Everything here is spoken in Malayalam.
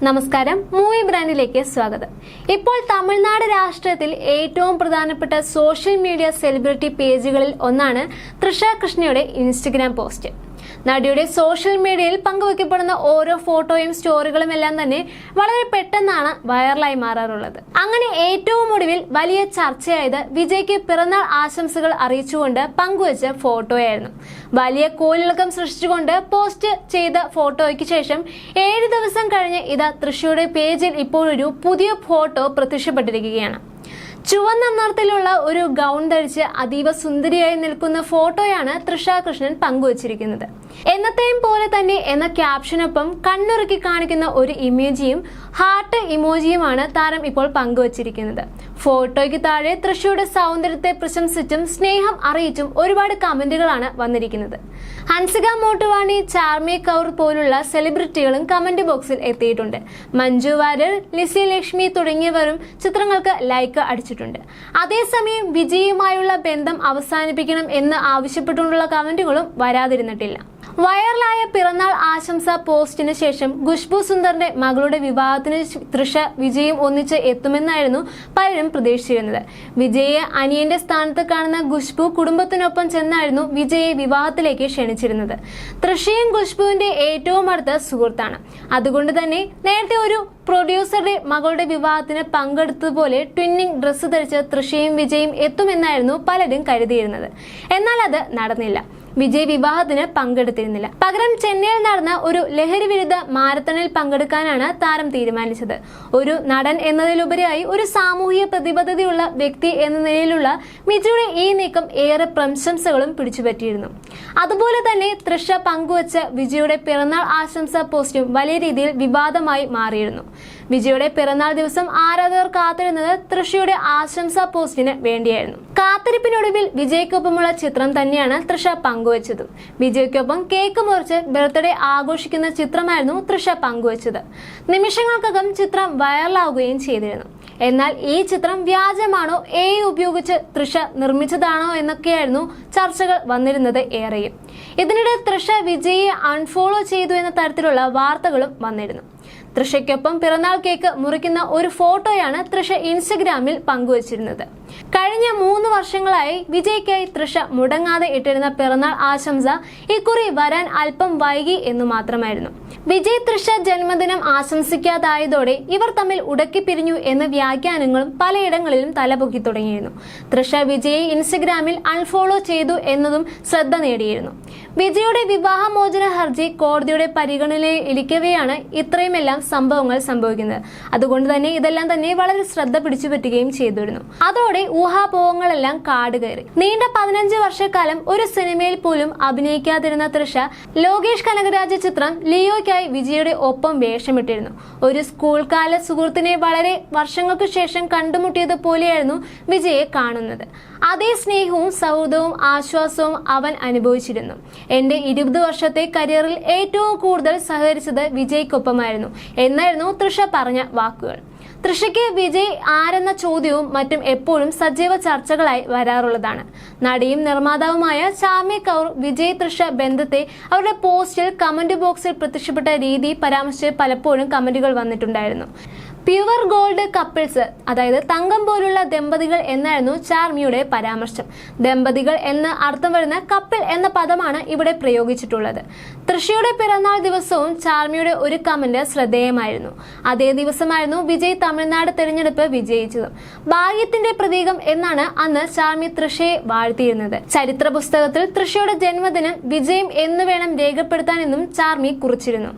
നമസ്കാരം, മൂവി ബ്രാൻഡിലേക്ക് സ്വാഗതം. ഇപ്പോൾ തമിഴ്നാട് രാഷ്ട്രീയത്തിൽ ഏറ്റവും പ്രധാനപ്പെട്ട സോഷ്യൽ മീഡിയ സെലിബ്രിറ്റി പേജുകളിൽ ഒന്നാണ് തൃഷ കൃഷ്ണയുടെ ഇൻസ്റ്റഗ്രാം പോസ്റ്റ്. നടിയുടെ സോഷ്യൽ മീഡിയയിൽ പങ്കുവയ്ക്കപ്പെടുന്ന ഓരോ ഫോട്ടോയും സ്റ്റോറികളും എല്ലാം തന്നെ വളരെ പെട്ടെന്നാണ് വൈറലായി മാറാറുള്ളത്. അങ്ങനെ ഏറ്റവും ഒടുവിൽ വലിയ ചർച്ചയായത് വിജയ്ക്ക് പിറന്നാൾ ആശംസകൾ അറിയിച്ചുകൊണ്ട് പങ്കുവച്ച ഫോട്ടോയായിരുന്നു. വലിയ കോളിളക്കം സൃഷ്ടിച്ചുകൊണ്ട് പോസ്റ്റ് ചെയ്ത ഫോട്ടോയ്ക്ക് ശേഷം 7 ദിവസം കഴിഞ്ഞ് ഇതാ തൃഷയുടെ പേജിൽ ഇപ്പോഴൊരു പുതിയ ഫോട്ടോ പ്രത്യക്ഷപ്പെട്ടിരിക്കുകയാണ്. ചുവന്ന നിറത്തിലുള്ള ഒരു ഗൗൺ ധരിച്ച് അതീവ സുന്ദരിയായി നിൽക്കുന്ന ഫോട്ടോയാണ് തൃഷ കൃഷ്ണൻ പങ്കുവച്ചിരിക്കുന്നത്. എന്നത്തെയും പോലെ തന്നെ എന്ന ക്യാപ്ഷനൊപ്പം കണ്ണുറുക്കി കാണിക്കുന്ന ഒരു ഇമേജിയും ഹാർട്ട് ഇമോജിയുമാണ് താരം ഇപ്പോൾ പങ്കുവച്ചിരിക്കുന്നത്. ഫോട്ടോയ്ക്ക് താഴെ തൃഷയുടെ സൗന്ദര്യത്തെ പ്രശംസിച്ചും സ്നേഹം അറിയിച്ചും ഒരുപാട് കമന്റുകളാണ് വന്നിരിക്കുന്നത്. ഹൻസിക മോട്ടുവാണി, ചാർമി കൗർ പോലുള്ള സെലിബ്രിറ്റികളും കമന്റ് ബോക്സിൽ എത്തിയിട്ടുണ്ട്. മഞ്ജു വാര്യർ, ലിസി ലക്ഷ്മി തുടങ്ങിയവരും ചിത്രങ്ങൾക്ക് ലൈക്ക് അടിച്ചിട്ടുണ്ട്. അതേസമയം വിജയുമായുള്ള ബന്ധം അവസാനിപ്പിക്കണം എന്ന് ആവശ്യപ്പെട്ടുകൊണ്ടുള്ള കമന്റുകളും വരാതിരുന്നിട്ടില്ല. വൈറലായ പിറന്നാൾ ആശംസ പോസ്റ്റിന് ശേഷം ഖുശ്ബു സുന്ദറിന്റെ മകളുടെ വിവാഹത്തിന് തൃഷ വിജയും ഒന്നിച്ച് എത്തുമെന്നായിരുന്നു പലരും പ്രതീക്ഷിച്ചിരുന്നത്. വിജയെ അനിയന്റെ സ്ഥാനത്ത് കാണുന്ന ഖുശ്ബു കുടുംബത്തിനൊപ്പം ചെന്നായിരുന്നു വിജയെ വിവാഹത്തിലേക്ക് ക്ഷണിച്ചിരുന്നത്. തൃഷയും ഖുശ്ബുവിന്റെ ഏറ്റവും അടുത്ത സുഹൃത്താണ്. അതുകൊണ്ട് തന്നെ നേരത്തെ ഒരു പ്രൊഡ്യൂസറുടെ മകളുടെ വിവാഹത്തിന് പങ്കെടുത്തതുപോലെ ട്വിന്നിംഗ് ഡ്രസ്സ് ധരിച്ച് തൃഷയും വിജയും എത്തുമെന്നായിരുന്നു പലരും കരുതിയിരുന്നത്. എന്നാൽ അത് നടന്നില്ല. വിജയ് വിവാഹത്തിന് പങ്കെടുത്തിരുന്നില്ല. പകരം ചെന്നൈയിൽ നടന്ന ഒരു ലഹരി വിരുദ്ധ മാരത്തണിൽ പങ്കെടുക്കാനാണ് താരം തീരുമാനിച്ചത്. ഒരു നടൻ എന്നതിലുപരിയായി ഒരു സാമൂഹിക പ്രതിബദ്ധതയുള്ള വ്യക്തി എന്ന നിലയിലുള്ള വിജയുടെ ഈ നീക്കം ഏറെ പ്രശംസകളും പിടിച്ചുപറ്റിയിരുന്നു. അതുപോലെ തന്നെ തൃഷ പങ്കുവച്ച വിജയുടെ പിറന്നാൾ ആശംസാ പോസ്റ്റും വലിയ രീതിയിൽ വിവാദമായി മാറിയിരുന്നു. വിജയുടെ പിറന്നാൾ ദിവസം ആരാധകർ കാത്തിരുന്നത് തൃഷയുടെ ആശംസാ പോസ്റ്റിന് വേണ്ടിയായിരുന്നു. കാത്തിരിപ്പിനൊടുവിൽ വിജയ്ക്കൊപ്പമുള്ള ചിത്രം തന്നെയാണ് തൃഷ പങ്കുവച്ചതും. വിജയ്ക്കൊപ്പം കേക്ക് മുറിച്ച് ബർത്ത്ഡേ ആഘോഷിക്കുന്ന ചിത്രമായിരുന്നു തൃഷ പങ്കുവച്ചത്. നിമിഷങ്ങൾക്കകം ചിത്രം വൈറലാവുകയും ചെയ്തിരുന്നു. എന്നാൽ ഈ ചിത്രം വ്യാജമാണോ, AI ഉപയോഗിച്ച് തൃഷ നിർമ്മിച്ചതാണോ എന്നൊക്കെയായിരുന്നു ചർച്ചകൾ വന്നിരുന്നത് ഏറെയും. ഇതിനിടെ തൃഷ വിജയെ അൺഫോളോ ചെയ്തു എന്ന തരത്തിലുള്ള വാർത്തകളും വന്നിരുന്നു. തൃഷയ്ക്കൊപ്പം പിറന്നാൾ കേക്ക് മുറിക്കുന്ന ഒരു ഫോട്ടോയാണ് തൃഷ ഇൻസ്റ്റഗ്രാമിൽ പങ്കുവച്ചിരുന്നത്. കഴിഞ്ഞ 3 വർഷങ്ങളായി വിജയ്ക്കായി തൃഷ മുടങ്ങാതെ ഇട്ടിരുന്ന പിറന്നാൾ ആശംസ ഇക്കുറി വരാൻ അല്പം വൈകി എന്നു മാത്രമായിരുന്നു. വിജയ് തൃഷ ജന്മദിനം ആശംസിക്കാതായതോടെ ഇവർ തമ്മിൽ ഉടക്കി പിരിഞ്ഞു എന്ന വ്യാഖ്യാനങ്ങളും പലയിടങ്ങളിലും തലപൊക്കി തുടങ്ങിയിരുന്നു. തൃഷ വിജയെ ഇൻസ്റ്റഗ്രാമിൽ അൺഫോളോ ചെയ്തു എന്നതും ശ്രദ്ധ നേടിയിരുന്നു. വിജയുടെ വിവാഹമോചന ഹർജി കോടതിയുടെ പരിഗണനയിലിരിക്കവെയാണ് ഇത്രയുമെല്ലാം സംഭവങ്ങൾ സംഭവിക്കുന്നത്. അതുകൊണ്ട് തന്നെ ഇതെല്ലാം തന്നെ വളരെ ശ്രദ്ധ പിടിച്ചുപറ്റുകയും ചെയ്തിരുന്നു. അതോടെ ഊഹാപോഹങ്ങളെല്ലാം കാടുകയറി. നീണ്ട 15 വർഷക്കാലം ഒരു സിനിമയിൽ പോലും അഭിനയിക്കാതിരുന്ന തൃഷ ലോകേഷ് കനകരാജ് ചിത്രം ലിയോയ്ക്കായി വിജയുടെ ഒപ്പം വേഷമിട്ടിരുന്നു. ഒരു സ്കൂൾ കാല സുഹൃത്തിനെ വളരെ വർഷങ്ങൾക്ക് ശേഷം കണ്ടുമുട്ടിയത് പോലെയായിരുന്നു വിജയെ കാണുന്നത്. അതേ സ്നേഹവും സൗഹൃദവും ആശ്വാസവും അവൻ അനുഭവിച്ചിരുന്നു. എന്റെ 20 വർഷത്തെ കരിയറിൽ ഏറ്റവും കൂടുതൽ സഹകരിച്ചത് വിജയ്ക്കൊപ്പമായിരുന്നു എന്നായിരുന്നു തൃഷ പറഞ്ഞ വാക്കുകൾ. തൃഷയ്ക്ക് വിജയ് ആരെന്ന ചോദ്യവും മറ്റും എപ്പോഴും സജീവ ചർച്ചകളായി വരാറുള്ളതാണ്. നടിയും നിർമ്മാതാവുമായ ചാർമി കൗർ വിജയ് തൃഷ ബന്ധത്തെ അവരുടെ പോസ്റ്റിൽ കമന്റ് ബോക്സിൽ പ്രത്യക്ഷപ്പെട്ട രീതി പരാമർശിച്ച് പലപ്പോഴും കമന്റുകൾ വന്നിട്ടുണ്ടായിരുന്നു. പ്യുവർ ഗോൾഡ് കപ്പിൾസ്, അതായത് തങ്കം പോലുള്ള ദമ്പതികൾ എന്നായിരുന്നു ചാർമിയുടെ പരാമർശം. ദമ്പതികൾ എന്ന് അർത്ഥം വരുന്ന കപ്പിൾ എന്ന പദമാണ് ഇവിടെ പ്രയോഗിച്ചിട്ടുള്ളത്. തൃഷയുടെ പിറന്നാൾ ദിവസവും ചാർമിയുടെ ഒരു കമന്റ് ശ്രദ്ധേയമായിരുന്നു. അതേ ദിവസമായിരുന്നു വിജയ് തമിഴ്നാട് തെരഞ്ഞെടുപ്പ് വിജയിച്ചതും. ഭാഗ്യത്തിന്റെ പ്രതീകം എന്നാണ് അന്ന് ചാർമി തൃഷയെ വാഴ്ത്തിയിരുന്നത്. ചരിത്ര പുസ്തകത്തിൽ തൃഷയുടെ ജന്മദിനം വിജയം എന്നു വേണം രേഖപ്പെടുത്താനെന്നും ചാർമി കുറിച്ചിരുന്നു.